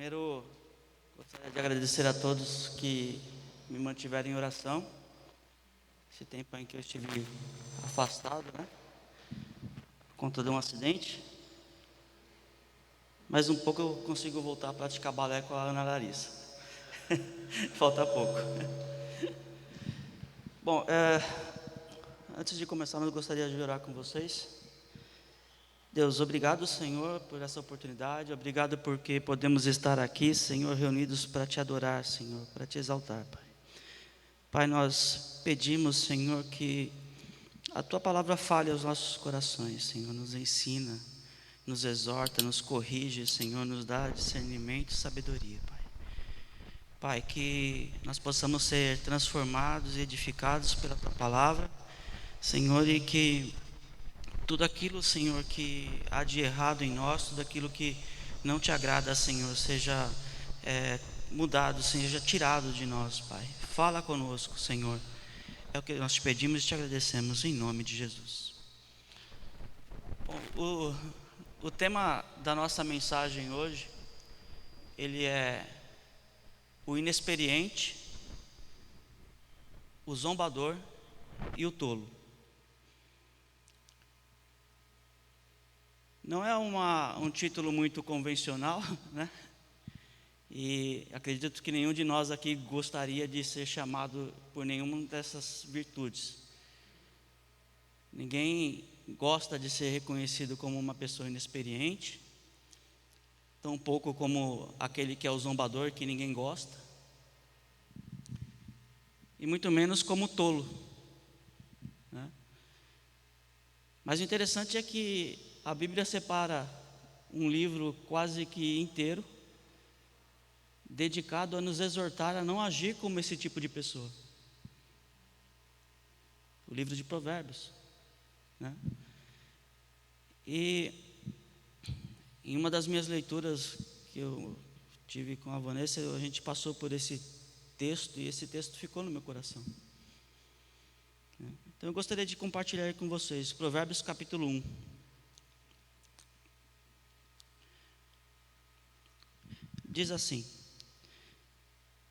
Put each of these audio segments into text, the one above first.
Primeiro, gostaria de agradecer a todos que me mantiveram em oração. Esse tempo em que eu estive afastado, né? Por conta de um acidente. Mas um pouco eu consigo voltar a praticar balé com a Ana Larissa. Falta pouco. Bom, antes de começar, eu gostaria de orar com vocês. Deus, obrigado, Senhor, por essa oportunidade. Obrigado porque podemos estar aqui, Senhor, reunidos para te adorar, Senhor, para te exaltar, Pai. Pai, nós pedimos, Senhor, que a Tua palavra fale aos nossos corações, Senhor, nos ensina, nos exorta, nos corrige, Senhor, nos dá discernimento e sabedoria, Pai. Pai, que nós possamos ser transformados e edificados pela Tua palavra, Senhor, e que tudo aquilo, Senhor, que há de errado em nós, tudo aquilo que não te agrada, Senhor, seja mudado, seja tirado de nós, Pai. Fala conosco, Senhor. É o que nós te pedimos e te agradecemos em nome de Jesus. Bom, o tema da nossa mensagem hoje, ele é o inexperiente, o zombador e o tolo. Não é um título muito convencional, né? E acredito que nenhum de nós aqui gostaria de ser chamado por nenhuma dessas virtudes. Ninguém gosta de ser reconhecido como uma pessoa inexperiente, tampouco como aquele que é o zombador, que ninguém gosta, e muito menos como tolo, né? Mas o interessante é que a Bíblia separa um livro quase que inteiro dedicado a nos exortar a não agir como esse tipo de pessoa. O livro de Provérbios, né? E em uma das minhas leituras que eu tive com a Vanessa, a gente passou por esse texto e esse texto ficou no meu coração. Então eu gostaria de compartilhar com vocês Provérbios capítulo 1. Diz assim: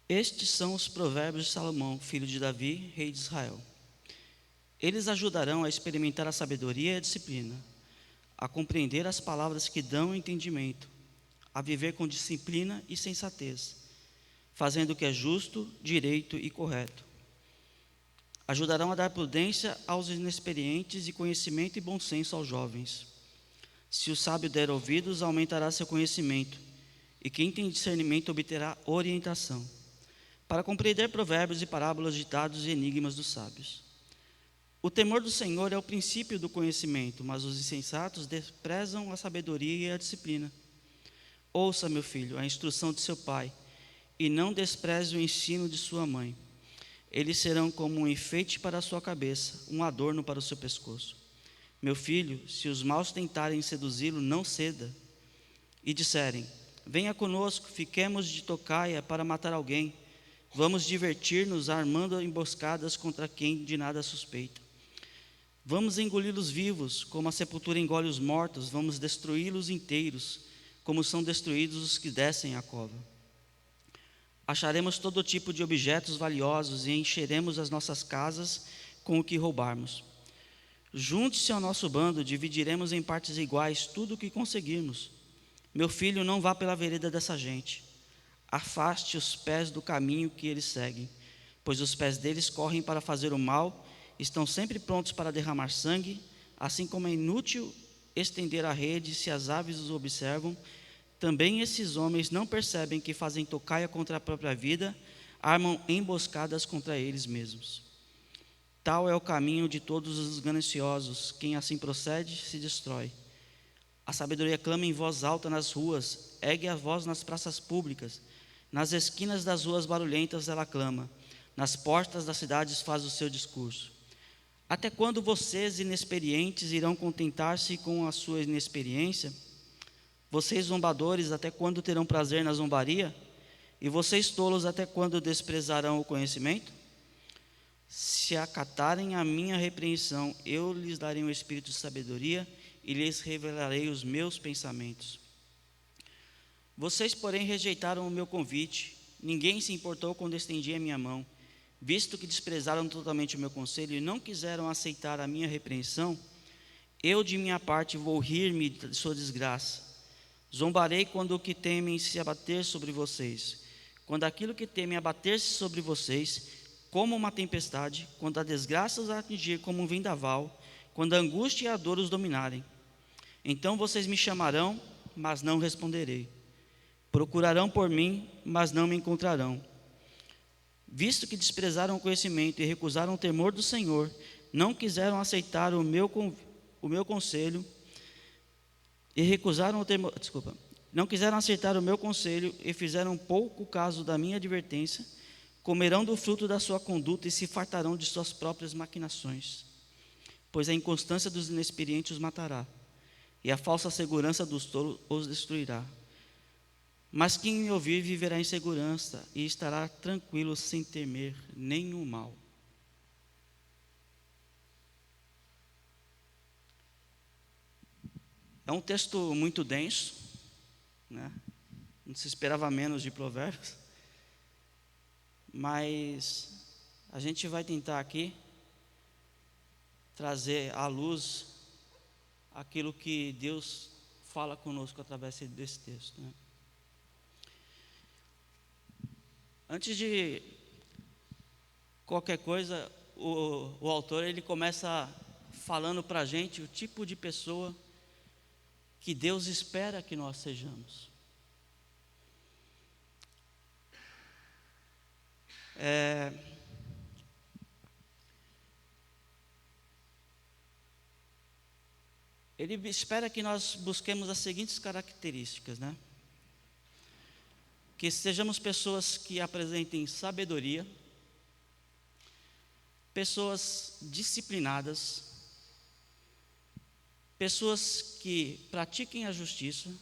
estes são os provérbios de Salomão, filho de Davi, rei de Israel. Eles ajudarão a experimentar a sabedoria e a disciplina, a compreender as palavras que dão entendimento, a viver com disciplina e sensatez, fazendo o que é justo, direito e correto. Ajudarão a dar prudência aos inexperientes e conhecimento e bom senso aos jovens. Se o sábio der ouvidos, aumentará seu conhecimento, e quem tem discernimento obterá orientação, para compreender provérbios e parábolas, ditados e enigmas dos sábios. O temor do Senhor é o princípio do conhecimento, mas os insensatos desprezam a sabedoria e a disciplina. Ouça, meu filho, a instrução de seu pai, e não despreze o ensino de sua mãe. Eles serão como um enfeite para a sua cabeça, um adorno para o seu pescoço. Meu filho, se os maus tentarem seduzi-lo, não ceda, e disserem: venha conosco, fiquemos de tocaia para matar alguém. Vamos divertir-nos armando emboscadas contra quem de nada suspeita. Vamos engoli-los vivos, como a sepultura engole os mortos. Vamos destruí-los inteiros, como são destruídos os que descem à cova. Acharemos todo tipo de objetos valiosos e encheremos as nossas casas com o que roubarmos. Junte-se ao nosso bando, dividiremos em partes iguais tudo o que conseguirmos. Meu filho, não vá pela vereda dessa gente. Afaste os pés do caminho que eles seguem, pois os pés deles correm para fazer o mal, estão sempre prontos para derramar sangue, assim como é inútil estender a rede se as aves os observam. Também esses homens não percebem que fazem tocaia contra a própria vida, armam emboscadas contra eles mesmos. Tal é o caminho de todos os gananciosos, quem assim procede se destrói. A sabedoria clama em voz alta nas ruas, ergue a voz nas praças públicas, nas esquinas das ruas barulhentas ela clama, nas portas das cidades faz o seu discurso. Até quando vocês inexperientes irão contentar-se com a sua inexperiência? Vocês zombadores, até quando terão prazer na zombaria? E vocês tolos, até quando desprezarão o conhecimento? Se acatarem a minha repreensão, eu lhes darei um espírito de sabedoria e lhes revelarei os meus pensamentos. Vocês, porém, rejeitaram o meu convite. Ninguém se importou quando estendi a minha mão. Visto que desprezaram totalmente o meu conselho e não quiseram aceitar a minha repreensão, eu, de minha parte, vou rir-me de sua desgraça. Zombarei quando o que temem se abater sobre vocês. Quando aquilo que temem abater-se sobre vocês, como uma tempestade, quando a desgraça os atingir como um vendaval, quando a angústia e a dor os dominarem. Então vocês me chamarão, mas não responderei. Procurarão por mim, mas não me encontrarão. Visto que desprezaram o conhecimento e recusaram o temor do Senhor, não quiseram aceitar o meu conselho e recusaram o temor, não quiseram aceitar o meu conselho e fizeram pouco caso da minha advertência, comerão do fruto da sua conduta e se fartarão de suas próprias maquinações. Pois a inconstância dos inexperientes os matará, e a falsa segurança dos tolos os destruirá. Mas quem me ouvir viverá em segurança e estará tranquilo sem temer nenhum mal. É um texto muito denso, né? Não se esperava menos de Provérbios, mas a gente vai tentar aqui trazer à luz aquilo que Deus fala conosco através desse texto, né? Antes de qualquer coisa, o autor ele começa falando para a gente o tipo de pessoa que Deus espera que nós sejamos. Ele espera que nós busquemos as seguintes características, né? Que sejamos pessoas que apresentem sabedoria, pessoas disciplinadas, pessoas que pratiquem a justiça,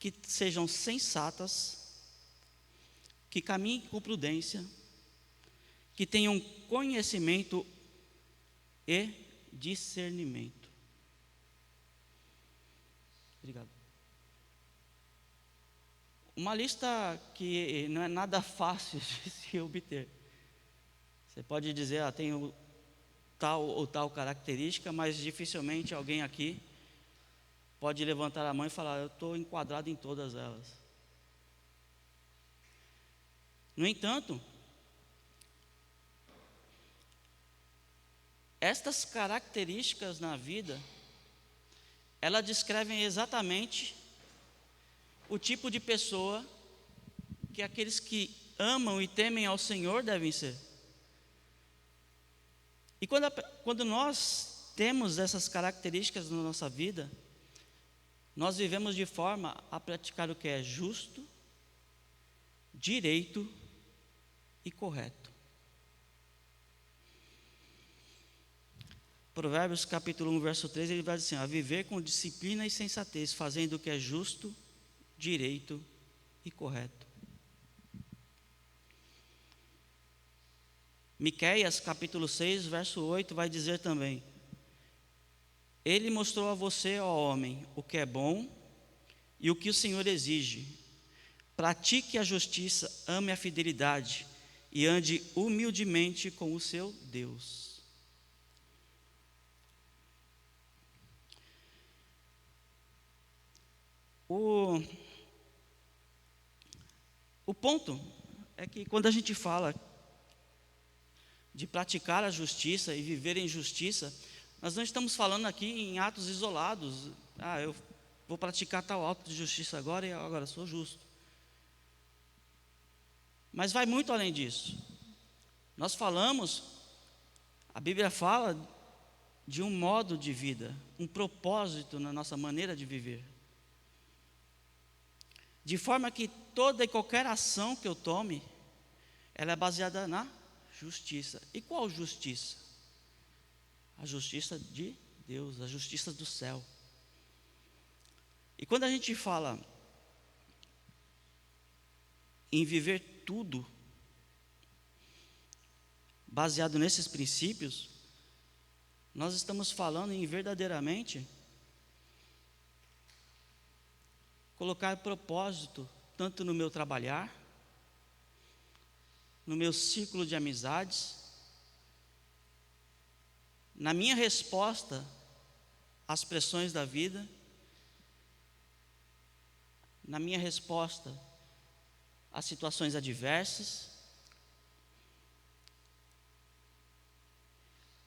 que sejam sensatas, que caminhem com prudência, que tenham conhecimento e discernimento. Obrigado. Uma lista que não é nada fácil de se obter. Você pode dizer, tenho tal ou tal característica, mas dificilmente alguém aqui pode levantar a mão e falar, eu estou enquadrado em todas elas. No entanto, estas características na vida, elas descrevem exatamente o tipo de pessoa que aqueles que amam e temem ao Senhor devem ser. E quando nós temos essas características na nossa vida, nós vivemos de forma a praticar o que é justo, direito e correto. Provérbios capítulo 1, verso 3, ele vai dizer assim, a viver com disciplina e sensatez, fazendo o que é justo, direito e correto. Miqueias capítulo 6, verso 8 vai dizer também, ele mostrou a você, ó homem, o que é bom e o que o Senhor exige. Pratique a justiça, ame a fidelidade e ande humildemente com o seu Deus. O ponto é que quando a gente fala de praticar a justiça e viver em justiça, nós não estamos falando aqui em atos isolados. Eu vou praticar tal ato de justiça agora e agora sou justo. Mas vai muito além disso. Nós falamos, a Bíblia fala de um modo de vida, um propósito na nossa maneira de viver. De forma que toda e qualquer ação que eu tome, ela é baseada na justiça. E qual justiça? A justiça de Deus, a justiça do céu. E quando a gente fala em viver tudo baseado nesses princípios, nós estamos falando em verdadeiramente colocar propósito tanto no meu trabalhar, no meu círculo de amizades, na minha resposta às pressões da vida, na minha resposta às situações adversas,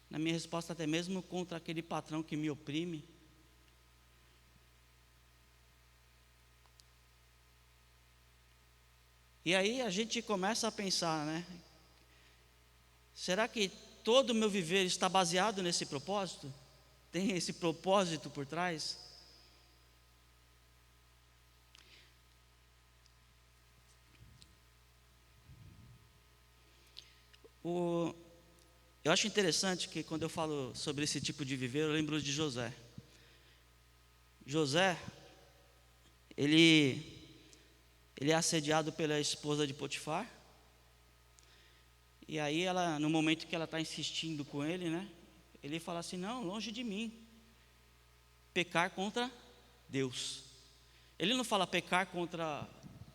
na minha resposta até mesmo contra aquele patrão que me oprime. E aí a gente começa a pensar, né? Será que todo o meu viver está baseado nesse propósito? Tem esse propósito por trás? Eu acho interessante que quando eu falo sobre esse tipo de viver, eu lembro de José. José, ele é assediado pela esposa de Potifar. E aí ela, no momento que ela está insistindo com ele, né? Ele fala assim: não, longe de mim pecar contra Deus. Ele não fala pecar contra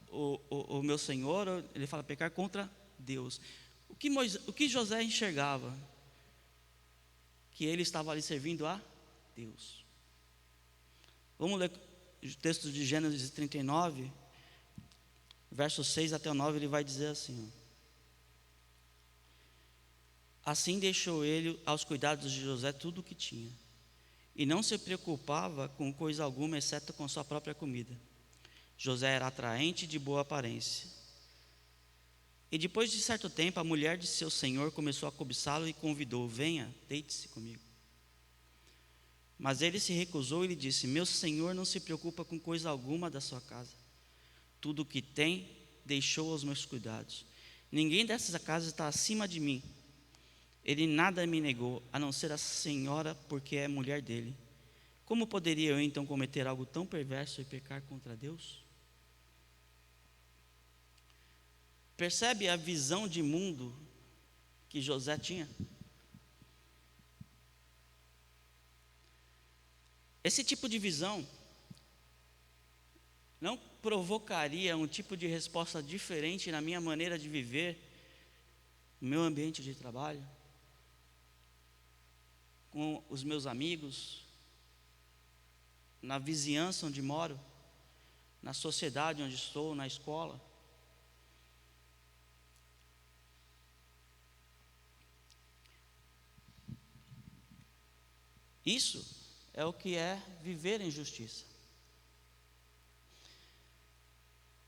o meu Senhor, ele fala pecar contra Deus. O que José enxergava? Que ele estava ali servindo a Deus. Vamos ler o texto de Gênesis 39, versos 6 até o 9, ele vai dizer assim: assim deixou ele aos cuidados de José tudo o que tinha, e não se preocupava com coisa alguma, exceto com sua própria comida. José era atraente e de boa aparência. E depois de certo tempo, a mulher de seu senhor começou a cobiçá-lo e convidou: venha, deite-se comigo. Mas ele se recusou e lhe disse: meu senhor não se preocupa com coisa alguma da sua casa. Tudo o que tem, deixou aos meus cuidados. Ninguém dessa casa está acima de mim. Ele nada me negou, a não ser a senhora, porque é mulher dele. Como poderia eu então cometer algo tão perverso e pecar contra Deus? Percebe a visão de mundo que José tinha? Esse tipo de visão não provocaria um tipo de resposta diferente na minha maneira de viver, no meu ambiente de trabalho, com os meus amigos, na vizinhança onde moro, na sociedade onde estou, na escola? Isso é o que é viver em justiça.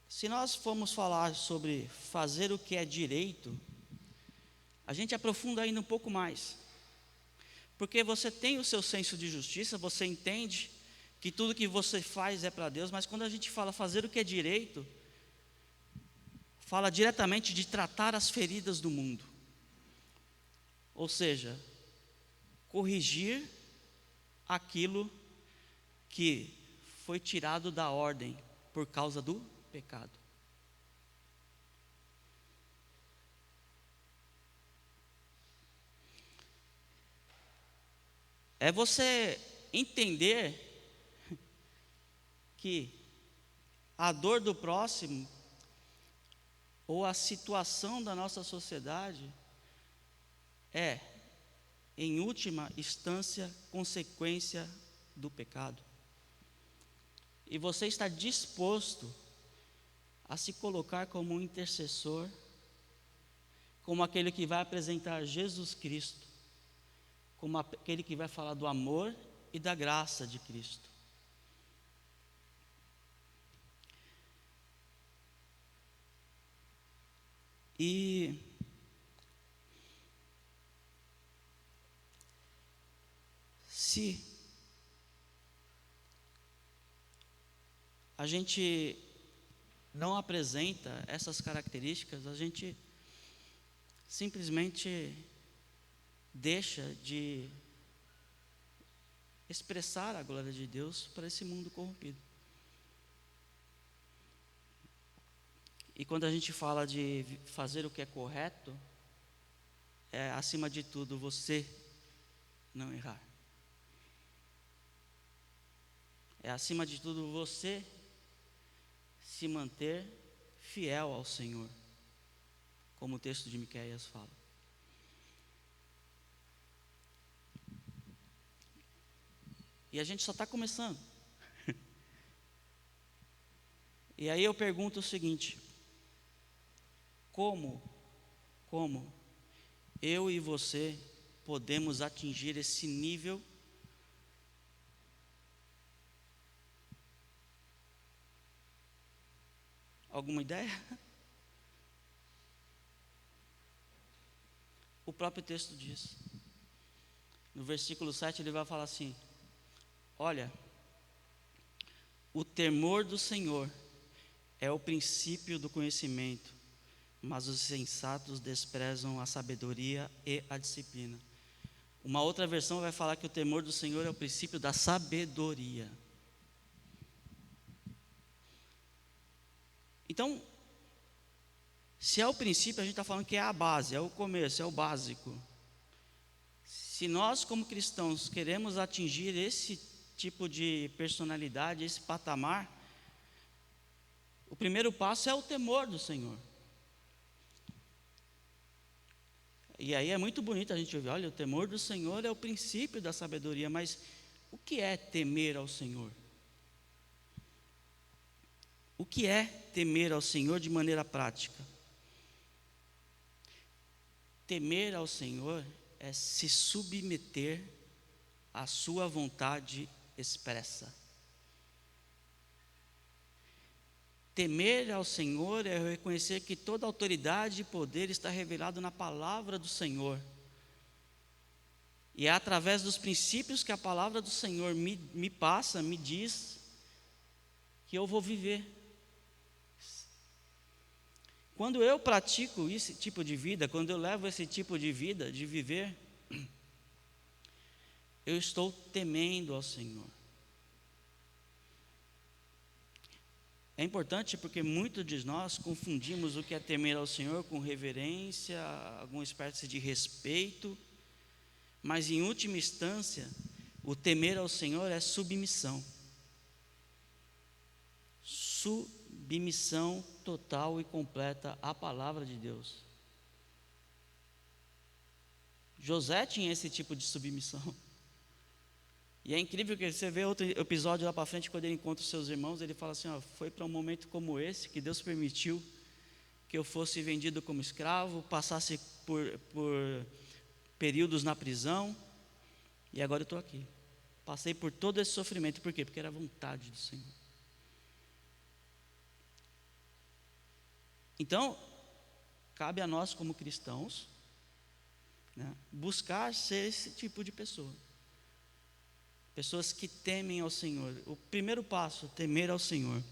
Se nós formos falar sobre fazer o que é direito, a gente aprofunda ainda um pouco mais. Porque você tem o seu senso de justiça, você entende que tudo que você faz é para Deus, mas quando a gente fala fazer o que é direito, fala diretamente de tratar as feridas do mundo. Ou seja, corrigir aquilo que foi tirado da ordem por causa do pecado. É você entender que a dor do próximo ou a situação da nossa sociedade é, em última instância, consequência do pecado. E você está disposto a se colocar como um intercessor, como aquele que vai apresentar Jesus Cristo, como aquele que vai falar do amor e da graça de Cristo. E se a gente não apresenta essas características, a gente simplesmente deixa de expressar a glória de Deus para esse mundo corrompido. E quando a gente fala de fazer o que é correto, é acima de tudo você não errar. É acima de tudo você se manter fiel ao Senhor, como o texto de Miqueias fala. E a gente só está começando. E aí eu pergunto o seguinte: como eu e você podemos atingir esse nível Alguma ideia? O próprio texto diz. No versículo 7 ele vai falar assim: olha, o temor do Senhor é o princípio do conhecimento, mas os sensatos desprezam a sabedoria e a disciplina. Uma outra versão vai falar que o temor do Senhor é o princípio da sabedoria. Então, se é o princípio, a gente está falando que é a base, é o começo, é o básico. Se nós, como cristãos, queremos atingir esse tipo de personalidade, esse patamar, o primeiro passo é o temor do Senhor. E aí é muito bonito a gente ouvir: olha, o temor do Senhor é o princípio da sabedoria. Mas o que é temer ao Senhor? O que é temer ao Senhor de maneira prática? Temer ao Senhor é se submeter à sua vontade expressa. Temer ao Senhor é reconhecer que toda autoridade e poder está revelado na palavra do Senhor. E é através dos princípios que a palavra do Senhor me passa, me diz, que eu vou viver. Quando eu pratico esse tipo de vida, quando eu levo esse tipo de vida, de viver, eu estou temendo ao Senhor. É importante porque muitos de nós confundimos o que é temer ao Senhor com reverência, alguma espécie de respeito, mas em última instância, o temer ao Senhor é submissão. Submissão total e completa à palavra de Deus. José tinha esse tipo de submissão. E é incrível que você vê outro episódio lá para frente, quando ele encontra os seus irmãos, ele fala assim: ó, foi para um momento como esse que Deus permitiu que eu fosse vendido como escravo, passasse por períodos na prisão, e agora eu estou aqui. Passei por todo esse sofrimento. Por quê? Porque era a vontade do Senhor. Então, cabe a nós como cristãos, né, buscar ser esse tipo de pessoa. Pessoas que temem ao Senhor. O primeiro passo, temer ao Senhor.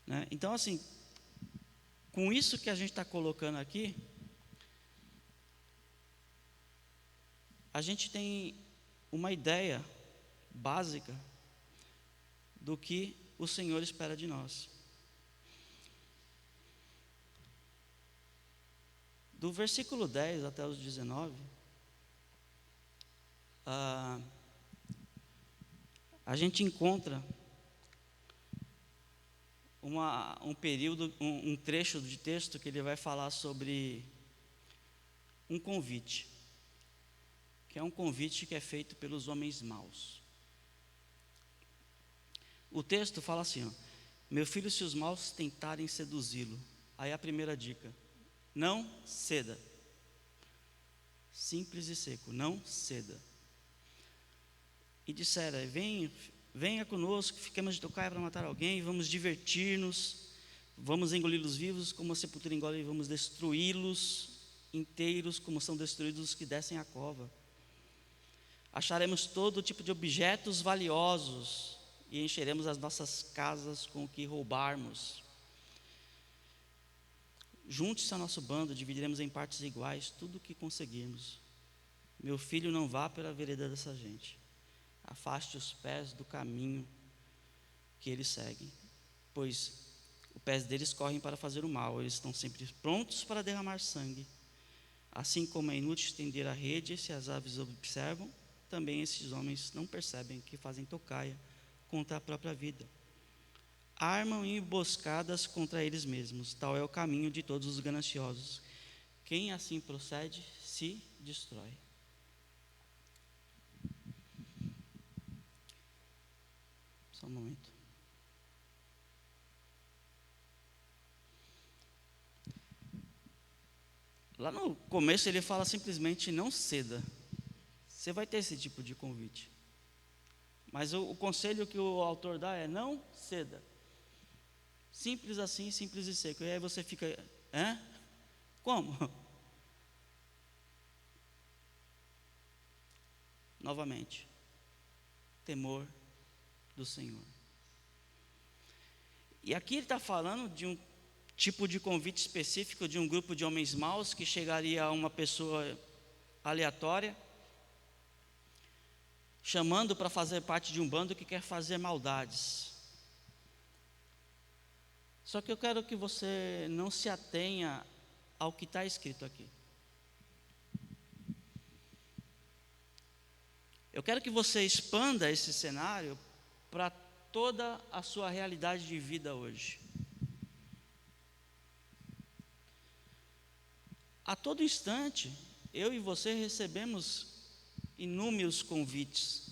Né? Então, assim, com isso que a gente está colocando aqui, a gente tem uma ideia básica do que o Senhor espera de nós. Do versículo 10 até os 19, a gente encontra um período, um trecho de texto que ele vai falar sobre um convite, que é um convite que é feito pelos homens maus. O texto fala assim, ó: meu filho, se os maus tentarem seduzi-lo, aí a primeira dica: não ceda. Simples e seco, não ceda. E disseram: venha conosco, fiquemos de tocaia para matar alguém, vamos divertir-nos, vamos engoli-los vivos como a sepultura engole, e vamos destruí-los inteiros como são destruídos os que descem a cova. Acharemos todo tipo de objetos valiosos e encheremos as nossas casas com o que roubarmos. Junte-se ao nosso bando, dividiremos em partes iguais tudo o que conseguirmos. Meu filho, não vá pela vereda dessa gente. Afaste os pés do caminho que eles seguem, pois os pés deles correm para fazer o mal, eles estão sempre prontos para derramar sangue. Assim como é inútil estender a rede, se as aves observam, também esses homens não percebem que fazem tocaia contra a própria vida. Armam emboscadas contra eles mesmos. Tal é o caminho de todos os gananciosos. Quem assim procede se destrói. Só um momento. Lá no começo ele fala simplesmente: não ceda. Você vai ter esse tipo de convite. Mas o conselho que o autor dá é: não ceda. Simples assim, simples e seco. E aí você fica: hã? Como? Novamente, temor do Senhor. E aqui ele está falando de um tipo de convite específico de um grupo de homens maus que chegaria a uma pessoa aleatória, chamando para fazer parte de um bando que quer fazer maldades. Só que eu quero que você não se atenha ao que está escrito aqui. Eu quero que você expanda esse cenário para toda a sua realidade de vida hoje. A todo instante, eu e você recebemos inúmeros convites.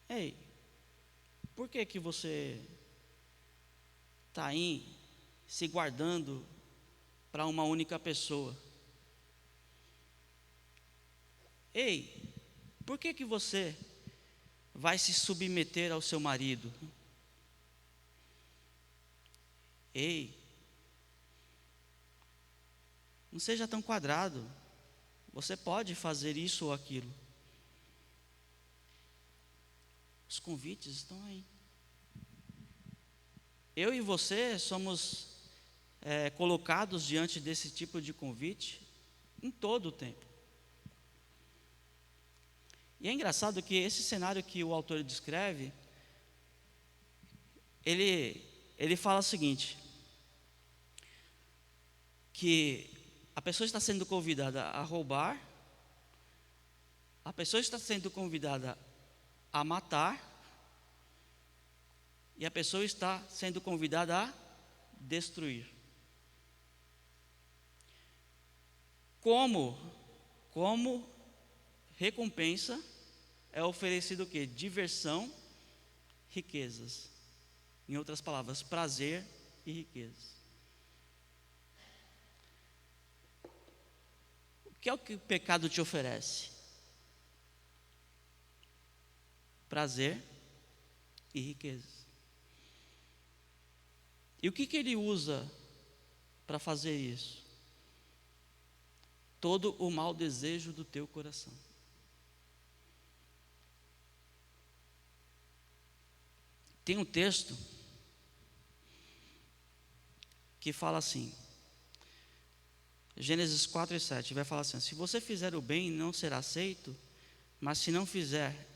Ei, por que você está aí se guardando para uma única pessoa? Ei, por que você vai se submeter ao seu marido? Ei, não seja tão quadrado. Você pode fazer isso ou aquilo. Os convites estão aí. Eu e você somos colocados diante desse tipo de convite em todo o tempo. E é engraçado que esse cenário que o autor descreve, ele fala o seguinte: que a pessoa está sendo convidada a roubar, a pessoa está sendo convidada a matar, e a pessoa está sendo convidada a destruir. Como recompensa é oferecido o quê? Diversão, riquezas. Em outras palavras, prazer e riquezas. O que é o que o pecado te oferece? Prazer e riquezas. E o que ele usa para fazer isso? Todo o mau desejo do teu coração. Tem um texto que fala assim, Gênesis 4:7, vai falar assim: se você fizer o bem, não será aceito, mas se não fizer,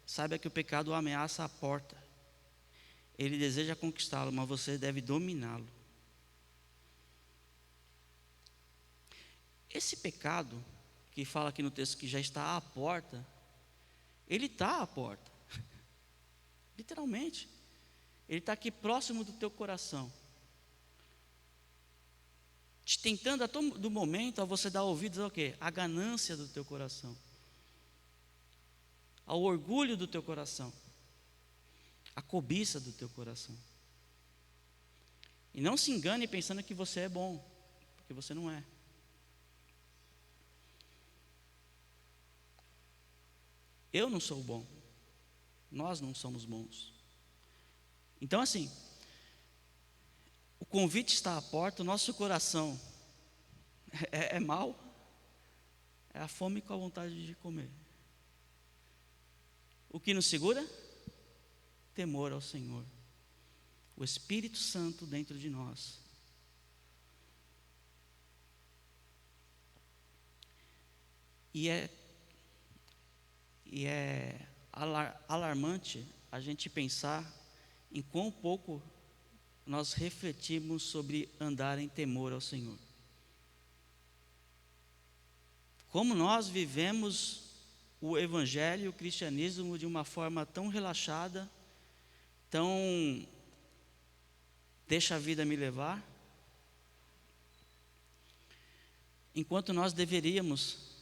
saiba que o pecado o ameaça à porta. Ele deseja conquistá-lo, mas você deve dominá-lo. Esse pecado, que fala aqui no texto que já está à porta, ele está à porta. Literalmente. Ele está aqui próximo do teu coração, te tentando a todo momento a você dar ouvidos ao quê? A ganância do teu coração, ao orgulho do teu coração, a cobiça do teu coração. E não se engane pensando que você é bom, porque você não é. Eu não sou bom, nós não somos bons. Então assim, o convite está à porta, o nosso coração é mau, é a fome com a vontade de comer. O que nos segura? Temor ao Senhor, o Espírito Santo dentro de nós. E é alarmante a gente pensar em quão pouco nós refletimos sobre andar em temor ao Senhor. Como nós vivemos o evangelho e o cristianismo de uma forma tão relaxada, tão deixa a vida me levar, enquanto nós deveríamos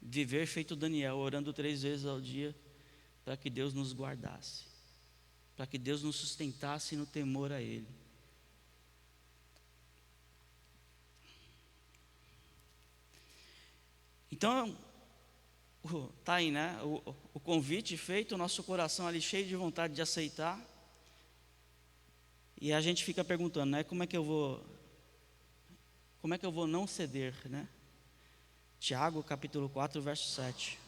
viver feito Daniel, orando 3 vezes ao dia, para que Deus nos guardasse, para que Deus nos sustentasse no temor a Ele. Então, está aí, né? O convite feito, o nosso coração ali cheio de vontade de aceitar, e a gente fica perguntando, né? Como é que eu vou não ceder, né? Tiago capítulo 4, verso 7.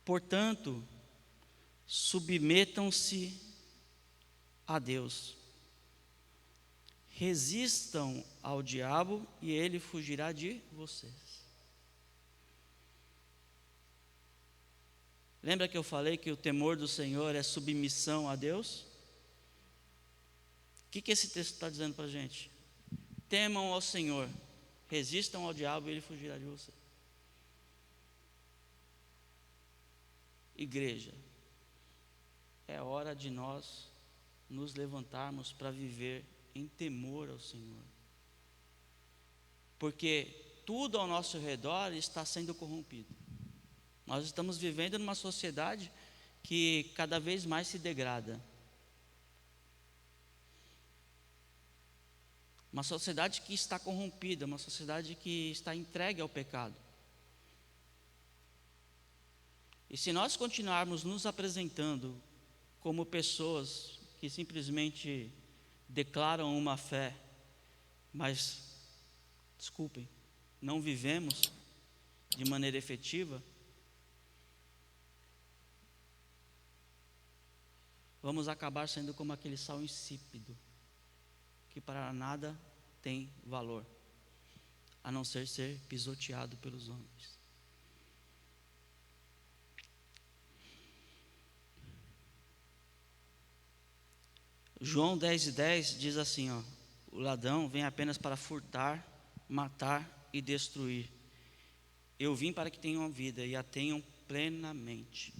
Portanto, submetam-se a Deus, resistam ao diabo e ele fugirá de vocês. Lembra que eu falei que o temor do Senhor é submissão a Deus? O que esse texto está dizendo para a gente? Temam ao Senhor, resistam ao diabo e ele fugirá de você. Igreja, é hora de nós nos levantarmos para viver em temor ao Senhor, porque tudo ao nosso redor está sendo corrompido. Nós estamos vivendo numa sociedade que cada vez mais se degrada. Uma sociedade que está corrompida, uma sociedade que está entregue ao pecado. E se nós continuarmos nos apresentando como pessoas que simplesmente declaram uma fé, mas, desculpem, não vivemos de maneira efetiva, vamos acabar sendo como aquele sal insípido, que para nada tem valor, a não ser pisoteado pelos homens. João 10:10 diz assim, ó: o ladrão vem apenas para furtar, matar e destruir. Eu vim para que tenham vida e a tenham plenamente.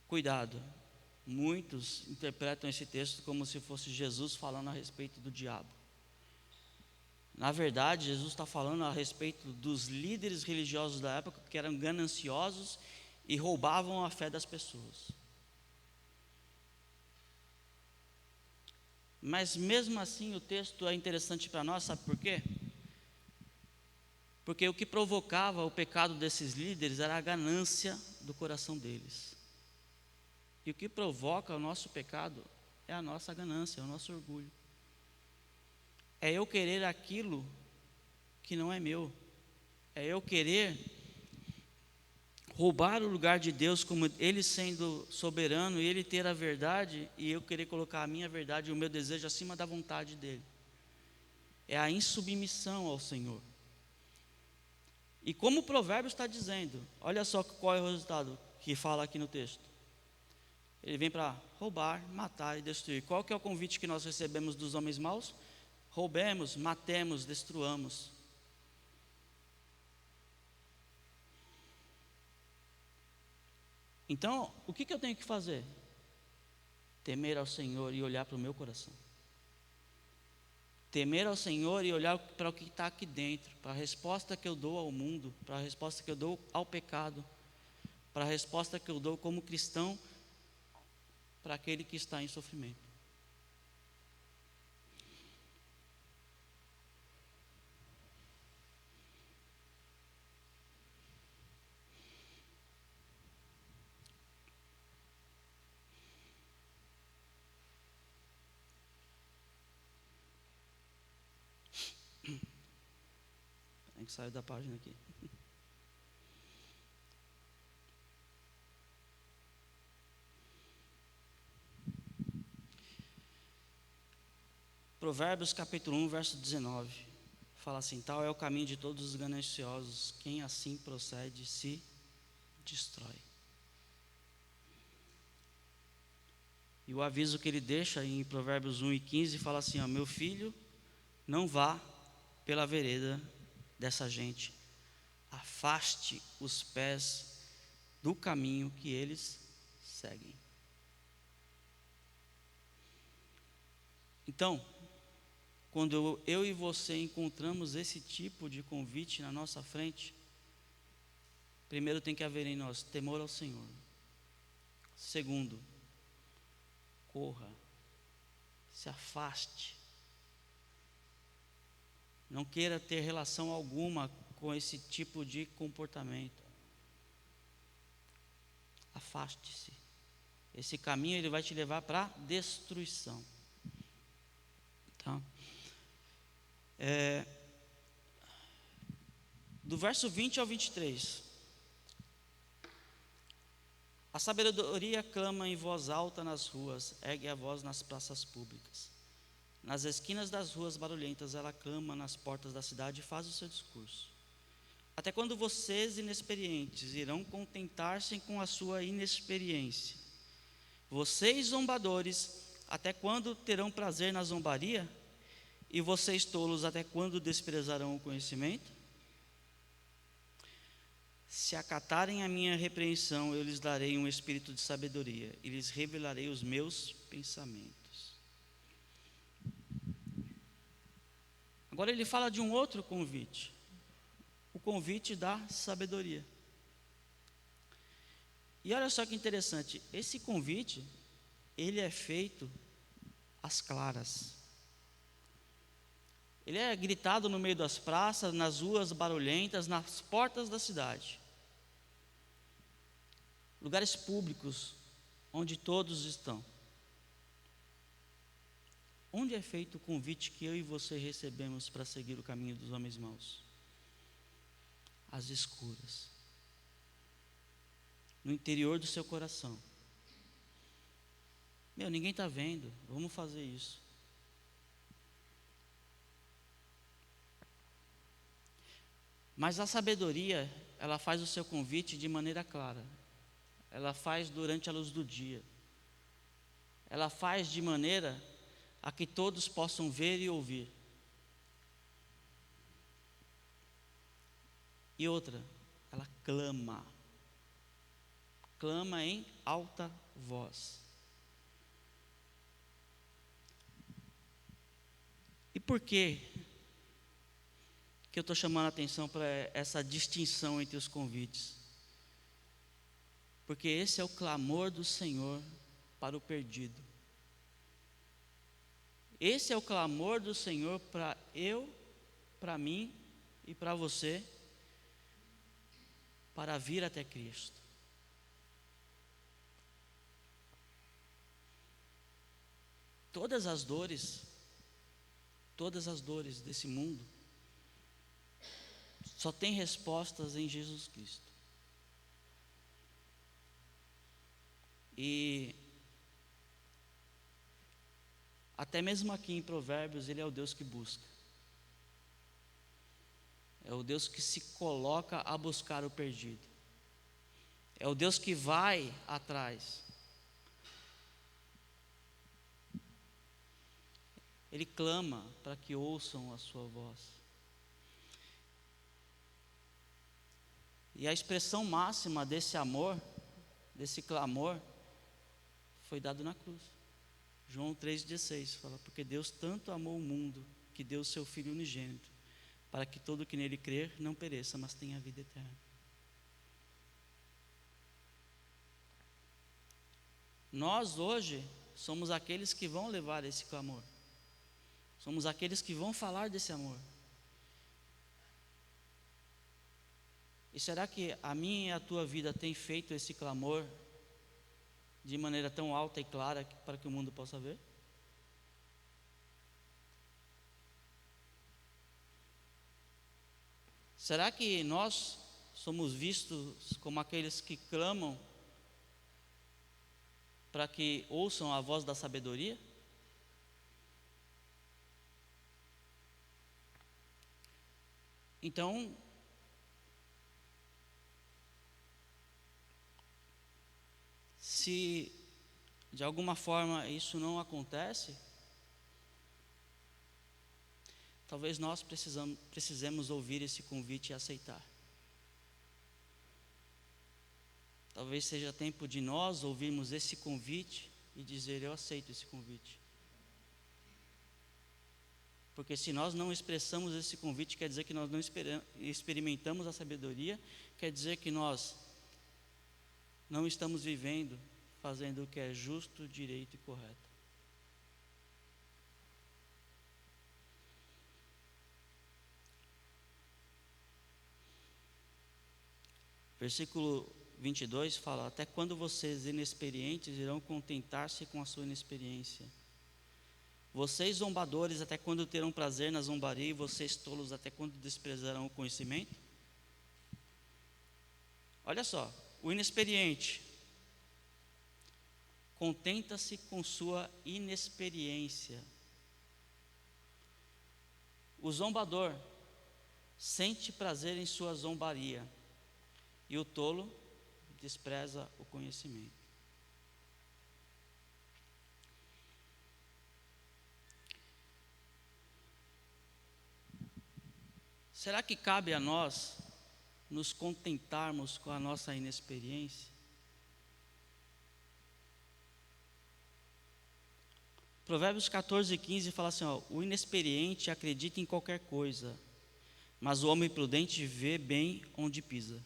Cuidado, muitos interpretam esse texto como se fosse Jesus falando a respeito do diabo. Na verdade, Jesus está falando a respeito dos líderes religiosos da época que eram gananciosos e roubavam a fé das pessoas. Mas mesmo assim o texto é interessante para nós, sabe por quê? Porque o que provocava o pecado desses líderes era a ganância do coração deles. E o que provoca o nosso pecado é a nossa ganância, é o nosso orgulho. É eu querer aquilo que não é meu. É eu querer roubar o lugar de Deus, como Ele sendo soberano, e Ele ter a verdade, e eu querer colocar a minha verdade e o meu desejo acima da vontade dEle. É a insubmissão ao Senhor. E como o provérbio está dizendo, olha só qual é o resultado que fala aqui no texto. Ele vem para roubar, matar e destruir. Qual que é o convite que nós recebemos dos homens maus? Roubemos, matemos, destruamos. Então, o que eu tenho que fazer? Temer ao Senhor e olhar para o meu coração. Temer ao Senhor e olhar para o que está aqui dentro, para a resposta que eu dou ao mundo, para a resposta que eu dou ao pecado, para a resposta que eu dou como cristão para aquele que está em sofrimento. Tem que sair da página aqui. Provérbios capítulo 1, verso 19. Fala assim: tal é o caminho de todos os gananciosos, quem assim procede se destrói. E o aviso que ele deixa em Provérbios 1:15 fala assim: ó, meu filho, não vá pela vereda dessa gente, afaste os pés do caminho que eles seguem. Então, quando eu e você encontramos esse tipo de convite na nossa frente, primeiro tem que haver em nós temor ao Senhor. Segundo, corra, se afaste. Não queira ter relação alguma com esse tipo de comportamento. Afaste-se. Esse caminho ele vai te levar para a destruição. Tá? Do verso 20 ao 23. A sabedoria clama em voz alta nas ruas, ergue a voz nas praças públicas. Nas esquinas das ruas barulhentas, ela clama nas portas da cidade e faz o seu discurso. Até quando vocês inexperientes irão contentar-se com a sua inexperiência? Vocês zombadores, até quando terão prazer na zombaria? E vocês tolos, até quando desprezarão o conhecimento? Se acatarem a minha repreensão, eu lhes darei um espírito de sabedoria e lhes revelarei os meus pensamentos. Agora ele fala de um outro convite, o convite da sabedoria. E olha só que interessante, esse convite, ele é feito às claras. Ele é gritado no meio das praças, nas ruas barulhentas, nas portas da cidade. Lugares públicos, onde todos estão. Onde é feito o convite que eu e você recebemos para seguir o caminho dos homens maus? Às escuras. No interior do seu coração. Ninguém está vendo, vamos fazer isso. Mas a sabedoria, ela faz o seu convite de maneira clara. Ela faz durante a luz do dia. Ela faz de maneira a que todos possam ver e ouvir. E outra, ela clama. Clama em alta voz. E por que eu estou chamando a atenção para essa distinção entre os convites? Porque esse é o clamor do Senhor para o perdido. Esse é o clamor do Senhor para eu, para mim e para você, para vir até Cristo. Todas as dores desse mundo, só tem respostas em Jesus Cristo. E até mesmo aqui em Provérbios, Ele é o Deus que busca. É o Deus que se coloca a buscar o perdido. É o Deus que vai atrás. Ele clama para que ouçam a sua voz. E a expressão máxima desse amor, desse clamor, foi dado na cruz. João 3,16 fala: porque Deus tanto amou o mundo, que deu o seu Filho unigênito, para que todo que nele crer não pereça, mas tenha vida eterna. Nós hoje somos aqueles que vão levar esse clamor. Somos aqueles que vão falar desse amor. E será que a minha e a tua vida tem feito esse clamor de maneira tão alta e clara para que o mundo possa ver? Será que nós somos vistos como aqueles que clamam para que ouçam a voz da sabedoria? Então, se de alguma forma isso não acontece, talvez nós precisemos ouvir esse convite e aceitar. talvez seja tempo de nós ouvirmos esse convite e dizer: eu aceito esse convite. Porque se nós não expressamos esse convite, quer dizer que nós não experimentamos a sabedoria, quer dizer que nós não estamos vivendo, fazendo o que é justo, direito e correto. Versículo 22 fala: até quando vocês inexperientes irão contentar-se com a sua inexperiência? Vocês zombadores, até quando terão prazer na zombaria? E vocês tolos, até quando desprezarão o conhecimento? Olha só, o inexperiente contenta-se com sua inexperiência. O zombador sente prazer em sua zombaria. E o tolo despreza o conhecimento. Será que cabe a nós nos contentarmos com a nossa inexperiência? Provérbios 14:15 fala assim: o inexperiente acredita em qualquer coisa, mas o homem prudente vê bem onde pisa.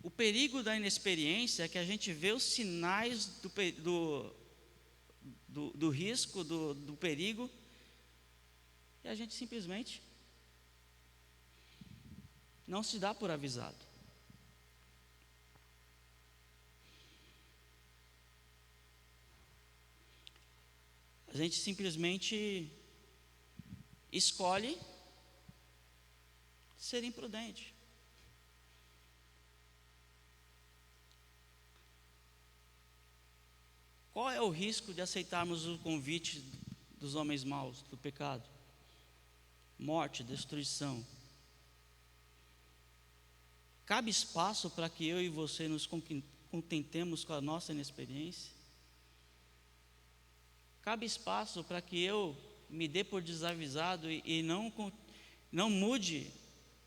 O perigo da inexperiência é que a gente vê os sinais do risco, do perigo, e a gente simplesmente não se dá por avisado. A gente simplesmente escolhe ser imprudente. Qual é o risco de aceitarmos o convite dos homens maus, do pecado? Morte, destruição. Cabe espaço para que eu e você nos contentemos com a nossa inexperiência? Cabe espaço para que eu me dê por desavisado e não mude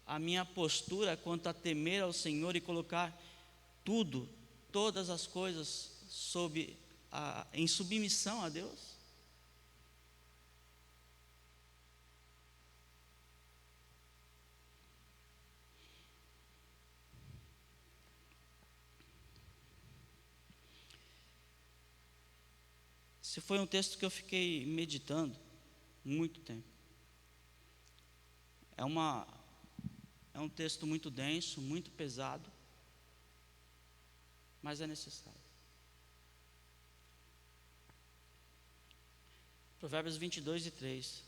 a minha postura quanto a temer ao Senhor e colocar todas as coisas em submissão a Deus? Esse foi um texto que eu fiquei meditando muito tempo. É um texto muito denso, muito pesado, mas é necessário. Provérbios 22:3.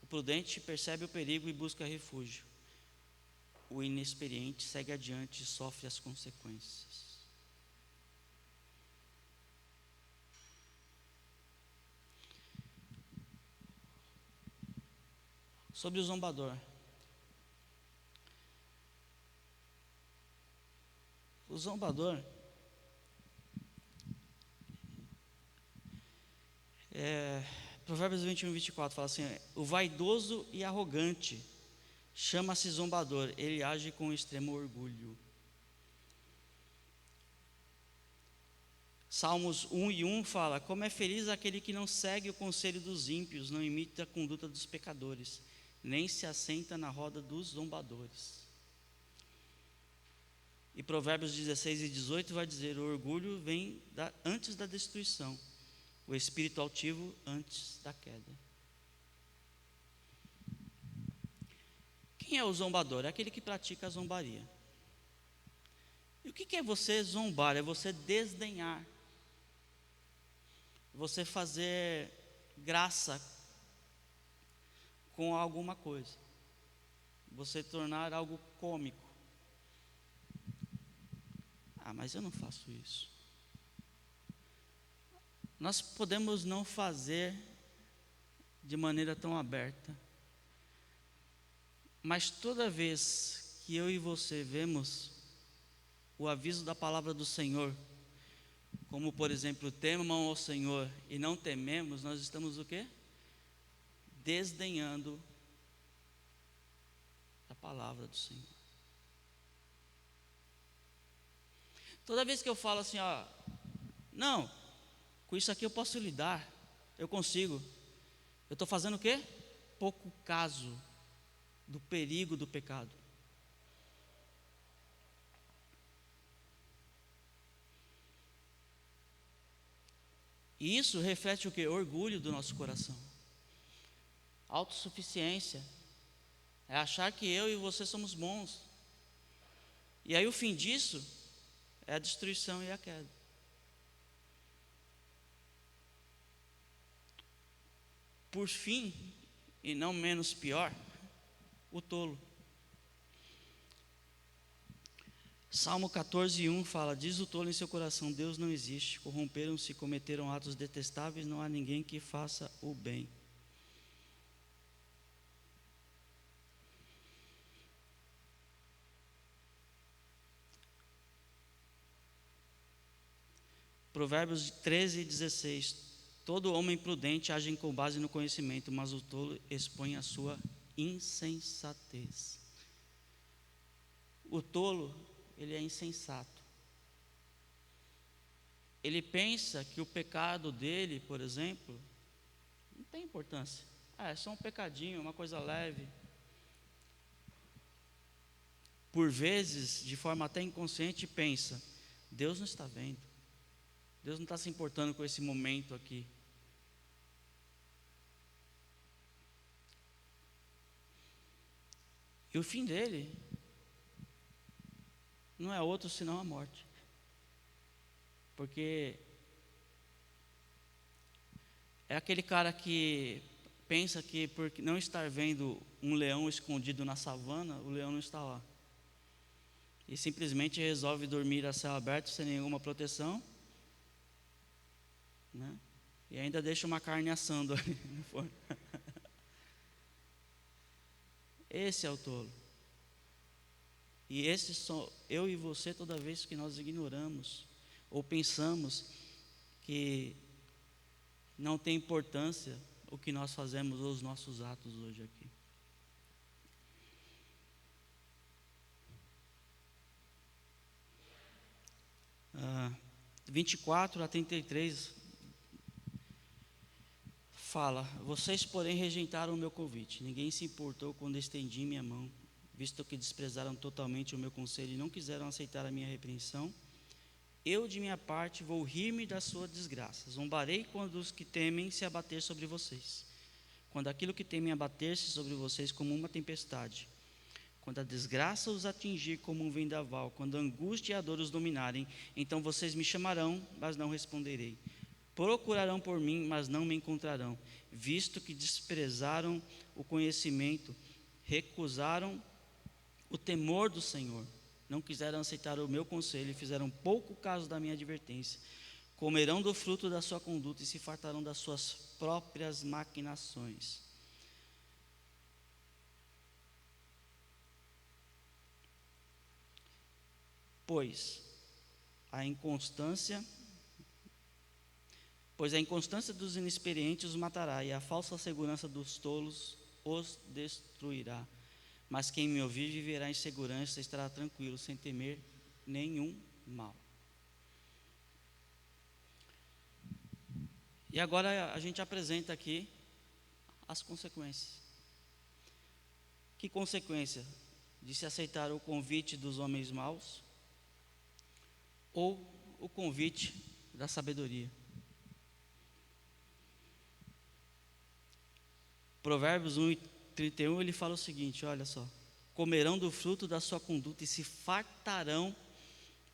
O prudente percebe o perigo e busca refúgio. O inexperiente segue adiante e sofre as consequências. Sobre o zombador. O zombador Provérbios 21:24 fala assim: o vaidoso e arrogante chama-se zombador, ele age com extremo orgulho. Salmos 1:1 fala: como é feliz aquele que não segue o conselho dos ímpios, não imita a conduta dos pecadores, nem se assenta na roda dos zombadores. E Provérbios 16:18 vai dizer: o orgulho vem antes da destruição, o espírito altivo antes da queda. Quem é o zombador? É aquele que pratica a zombaria. E o que é você zombar? É você desdenhar, você fazer graça com alguma coisa, você tornar algo cômico. Mas eu não faço isso. Nós podemos não fazer de maneira tão aberta, mas toda vez que eu e você vemos o aviso da palavra do Senhor, como por exemplo, temam ao Senhor e não tememos, nós estamos o quê? Desdenhando a palavra do Senhor. Toda vez que eu falo assim, ó, não, com isso aqui eu posso lidar, eu consigo. Eu estou fazendo o quê? Pouco caso do perigo do pecado. E isso reflete o quê? Orgulho do nosso coração. Autossuficiência. É achar que eu e você somos bons. E aí o fim disso é a destruição e a queda. Por fim, e não menos pior, o tolo. Salmo 14:1 fala: diz o tolo em seu coração, Deus não existe, corromperam-se, cometeram atos detestáveis, não há ninguém que faça o bem. Provérbios 13:16: todo homem prudente age com base no conhecimento, mas o tolo expõe a sua insensatez. O tolo, ele é insensato. Ele pensa que o pecado dele, por exemplo, não tem importância. É só um pecadinho, uma coisa leve. Por vezes, de forma até inconsciente, pensa: Deus não está vendo. Deus não está se importando com esse momento aqui. E o fim dele não é outro senão a morte. Porque é aquele cara que pensa que por não estar vendo um leão escondido na savana, o leão não está lá. E simplesmente resolve dormir a céu aberto sem nenhuma proteção, né? E ainda deixa uma carne assando ali no forno. Esse é o tolo. E esse sou eu e você toda vez que nós ignoramos ou pensamos que não tem importância o que nós fazemos ou os nossos atos hoje aqui. Ah, 24-33 fala: vocês porém rejeitaram o meu convite, ninguém se importou quando estendi minha mão, visto que desprezaram totalmente o meu conselho e não quiseram aceitar a minha repreensão. Eu de minha parte vou rir-me da sua desgraça, zombarei quando os que temem se abater sobre vocês, quando aquilo que temem abater-se sobre vocês como uma tempestade, quando a desgraça os atingir como um vendaval, quando a angústia e a dor os dominarem, então vocês me chamarão, mas não responderei. Procurarão por mim, mas não me encontrarão, visto que desprezaram o conhecimento, recusaram o temor do Senhor, não quiseram aceitar o meu conselho e fizeram pouco caso da minha advertência. Comerão do fruto da sua conduta e se fartarão das suas próprias maquinações. Pois a inconstância dos inexperientes os matará, e a falsa segurança dos tolos os destruirá. Mas quem me ouvir viverá em segurança, estará tranquilo, sem temer nenhum mal. E agora a gente apresenta aqui as consequências. Que consequência de se aceitar o convite dos homens maus ou o convite da sabedoria? Provérbios 1:31 ele fala o seguinte, olha só: comerão do fruto da sua conduta e se fartarão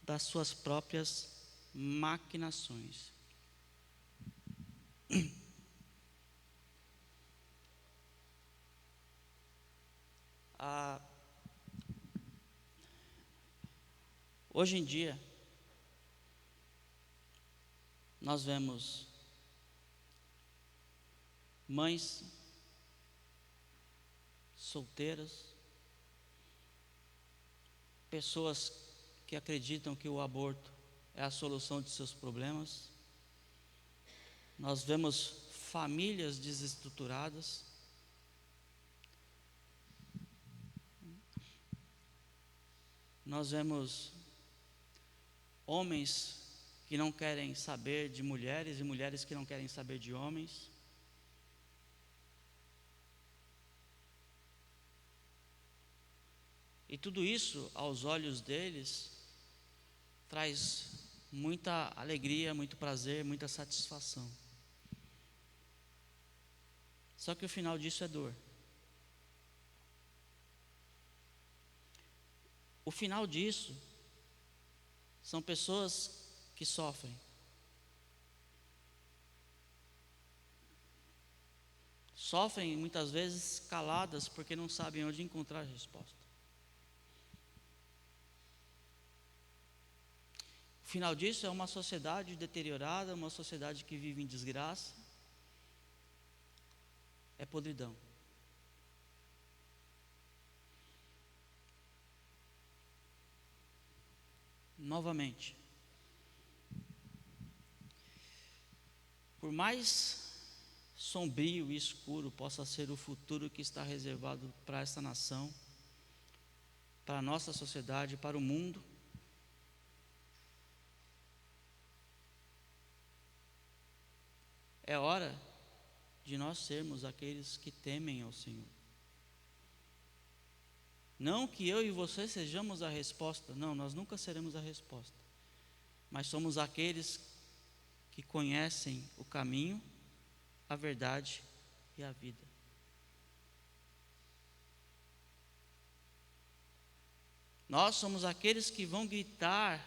das suas próprias maquinações. Hoje em dia, nós vemos mães solteiras, pessoas que acreditam que o aborto é a solução de seus problemas. Nós vemos famílias desestruturadas. Nós vemos homens que não querem saber de mulheres e mulheres que não querem saber de homens. E tudo isso, aos olhos deles, traz muita alegria, muito prazer, muita satisfação. Só que o final disso é dor. O final disso são pessoas que sofrem. Sofrem muitas vezes caladas porque não sabem onde encontrar a resposta. O final disso é uma sociedade deteriorada, uma sociedade que vive em desgraça. É podridão. Novamente, por mais sombrio e escuro possa ser o futuro que está reservado para essa nação, para a nossa sociedade, para o mundo, é hora de nós sermos aqueles que temem ao Senhor. Não que eu e você sejamos a resposta, não, nós nunca seremos a resposta, mas somos aqueles que conhecem o caminho, a verdade e a vida. Nós somos aqueles que vão gritar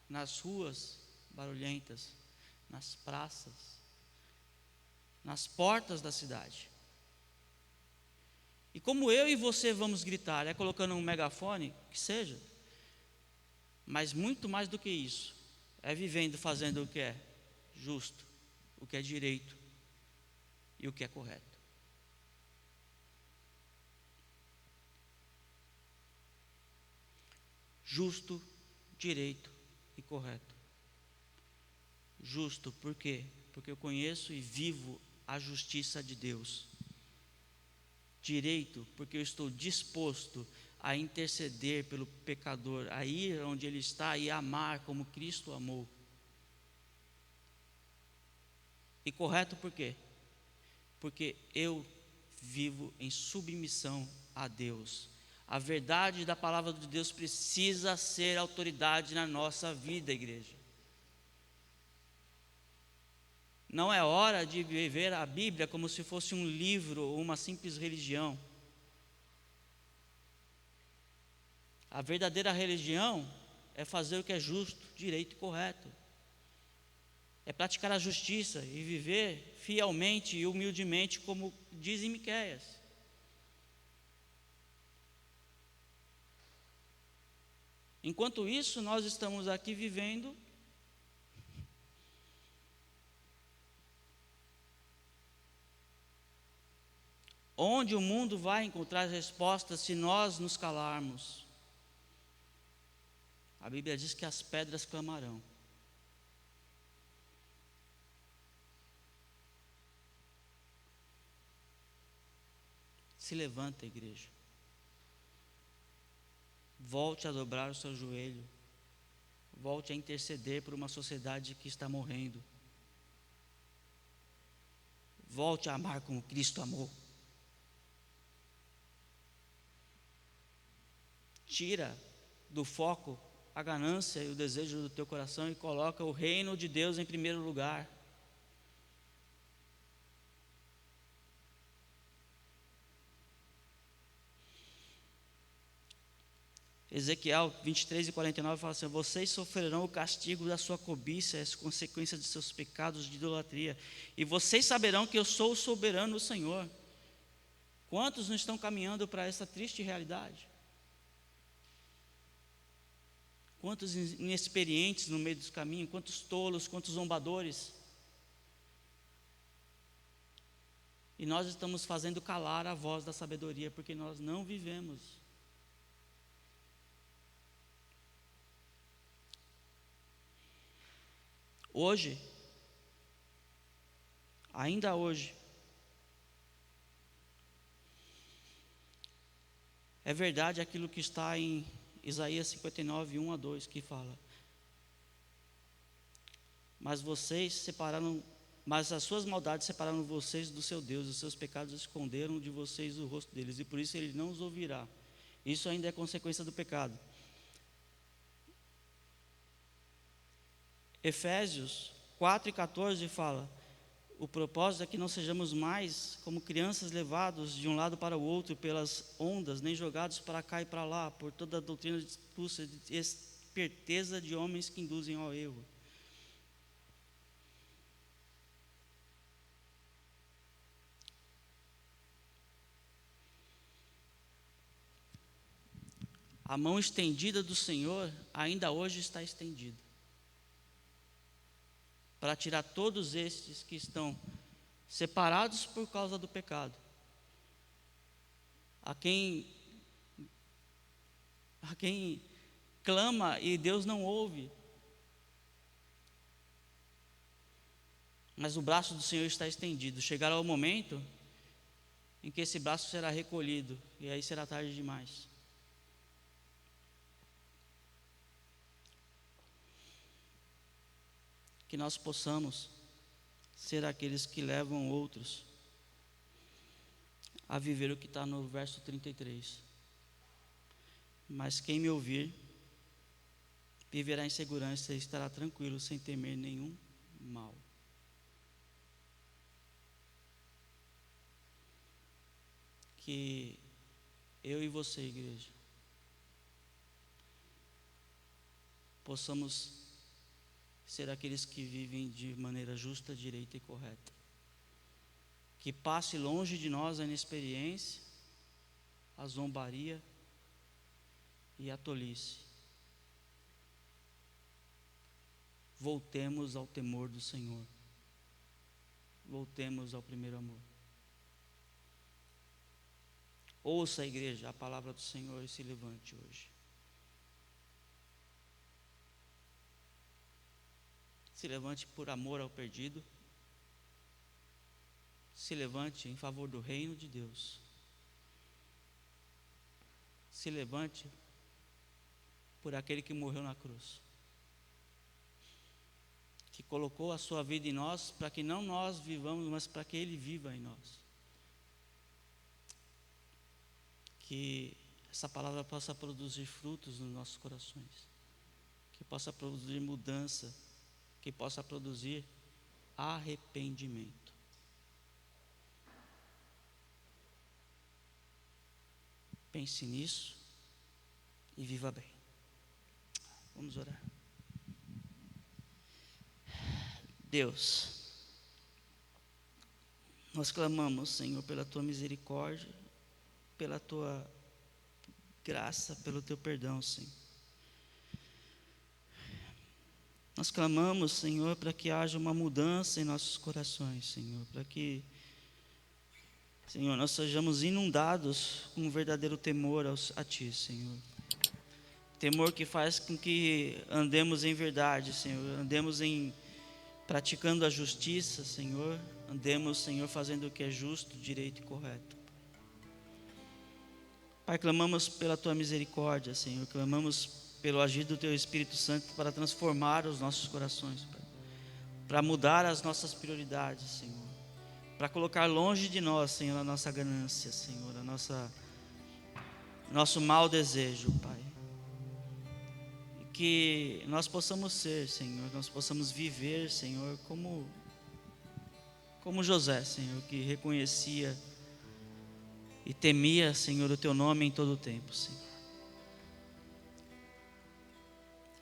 nas ruas barulhentas, nas praças, nas portas da cidade. E como eu e você vamos gritar? É colocando um megafone? Que seja. Mas muito mais do que isso, é vivendo, fazendo o que é justo, o que é direito e o que é correto. Justo, direito e correto. Justo, por quê? Porque eu conheço e vivo a justiça de Deus. Direito, porque eu estou disposto a interceder pelo pecador, a ir onde ele está e amar como Cristo amou. E correto por quê? Porque eu vivo em submissão a Deus. A verdade da palavra de Deus precisa ser autoridade na nossa vida, igreja. Não é hora de viver a Bíblia como se fosse um livro ou uma simples religião. A verdadeira religião é fazer o que é justo, direito e correto. É praticar a justiça e viver fielmente e humildemente, como diz em Miqueias. Enquanto isso, nós estamos aqui vivendo onde o mundo vai encontrar respostas se nós nos calarmos? A Bíblia diz que as pedras clamarão. Se levanta, igreja. Volte a dobrar o seu joelho. Volte a interceder por uma sociedade que está morrendo. Volte a amar como Cristo amou. Tira do foco a ganância e o desejo do teu coração e coloca o reino de Deus em primeiro lugar. Ezequiel 23:49 fala assim: vocês sofrerão o castigo da sua cobiça, as consequências de seus pecados de idolatria, e vocês saberão que eu sou o soberano Senhor. Quantos não estão caminhando para essa triste realidade? Quantos inexperientes no meio dos caminhos, quantos tolos, quantos zombadores. E nós estamos fazendo calar a voz da sabedoria, porque nós não vivemos. Hoje, ainda hoje, é verdade aquilo que está em Isaías 59:1-2, que fala: mas as suas maldades separaram vocês do seu Deus, os seus pecados esconderam de vocês o rosto deles, e por isso ele não os ouvirá. Isso ainda é consequência do pecado. Efésios 4:14 fala: o propósito é que não sejamos mais como crianças levados de um lado para o outro pelas ondas, nem jogados para cá e para lá, por toda a doutrina expulsa de esperteza de homens que induzem ao erro. A mão estendida do Senhor ainda hoje está estendida para tirar todos estes que estão separados por causa do pecado, a quem clama e Deus não ouve, mas o braço do Senhor está estendido. Chegará o momento em que esse braço será recolhido, e aí será tarde demais. Que nós possamos ser aqueles que levam outros a viver o que está no verso 33. Mas quem me ouvir, viverá em segurança e estará tranquilo, sem temer nenhum mal. Que eu e você, igreja, possamos ser aqueles que vivem de maneira justa, direita e correta. Que passe longe de nós a inexperiência, a zombaria e a tolice. Voltemos ao temor do Senhor. Voltemos ao primeiro amor. Ouça, a igreja, a palavra do Senhor e se levante hoje. Se levante por amor ao perdido. Se levante em favor do reino de Deus. Se levante por aquele que morreu na cruz, que colocou a sua vida em nós, para que não nós vivamos, mas para que Ele viva em nós. Que essa palavra possa produzir frutos nos nossos corações, que possa produzir mudança, que possa produzir arrependimento. Pense nisso e viva bem. Vamos orar. Deus, nós clamamos, Senhor, pela Tua misericórdia, pela Tua graça, pelo Teu perdão, Senhor. Nós clamamos, Senhor, para que haja uma mudança em nossos corações, Senhor, para que, Senhor, nós sejamos inundados com um verdadeiro temor a Ti, Senhor. Temor que faz com que andemos em verdade, Senhor, andemos praticando a justiça, Senhor, andemos, Senhor, fazendo o que é justo, direito e correto. Pai, clamamos pela Tua misericórdia, Senhor, clamamos pelo agir do Teu Espírito Santo para transformar os nossos corações, Pai, para mudar as nossas prioridades, Senhor, para colocar longe de nós, Senhor, a nossa ganância, Senhor, nosso mau desejo, Pai, e que nós possamos ser, Senhor, nós possamos viver, Senhor, como José, Senhor, que reconhecia e temia, Senhor, o Teu nome em todo o tempo, Senhor.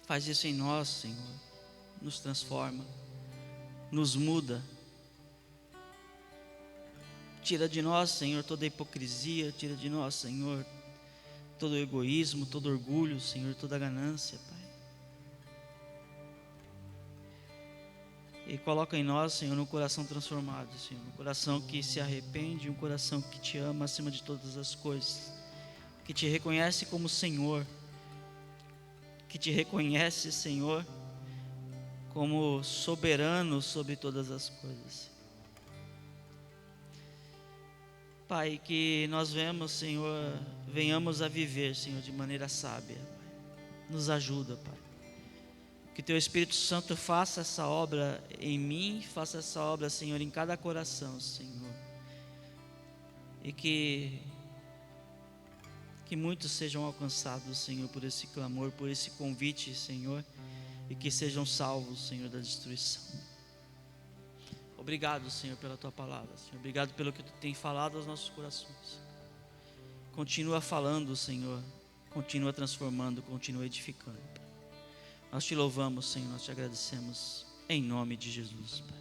Faz isso em nós, Senhor, nos transforma, nos muda. Tira de nós, Senhor, toda a hipocrisia, tira de nós, Senhor, todo o egoísmo, todo o orgulho, Senhor, toda a ganância, Pai. E coloca em nós, Senhor, um coração transformado, Senhor, um coração que se arrepende, um coração que Te ama acima de todas as coisas, que Te reconhece como Senhor, que Te reconhece, Senhor, como soberano sobre todas as coisas. Pai, que nós venhamos a viver, Senhor, de maneira sábia. Nos ajuda, Pai. Que Teu Espírito Santo faça essa obra em mim, faça essa obra, Senhor, em cada coração, Senhor. E que muitos sejam alcançados, Senhor, por esse clamor, por esse convite, Senhor, e que sejam salvos, Senhor, da destruição. Obrigado, Senhor, pela Tua palavra, Senhor. Obrigado pelo que Tu tem falado aos nossos corações. Continua falando, Senhor. Continua transformando, continua edificando. Nós Te louvamos, Senhor, nós Te agradecemos, em nome de Jesus, Pai.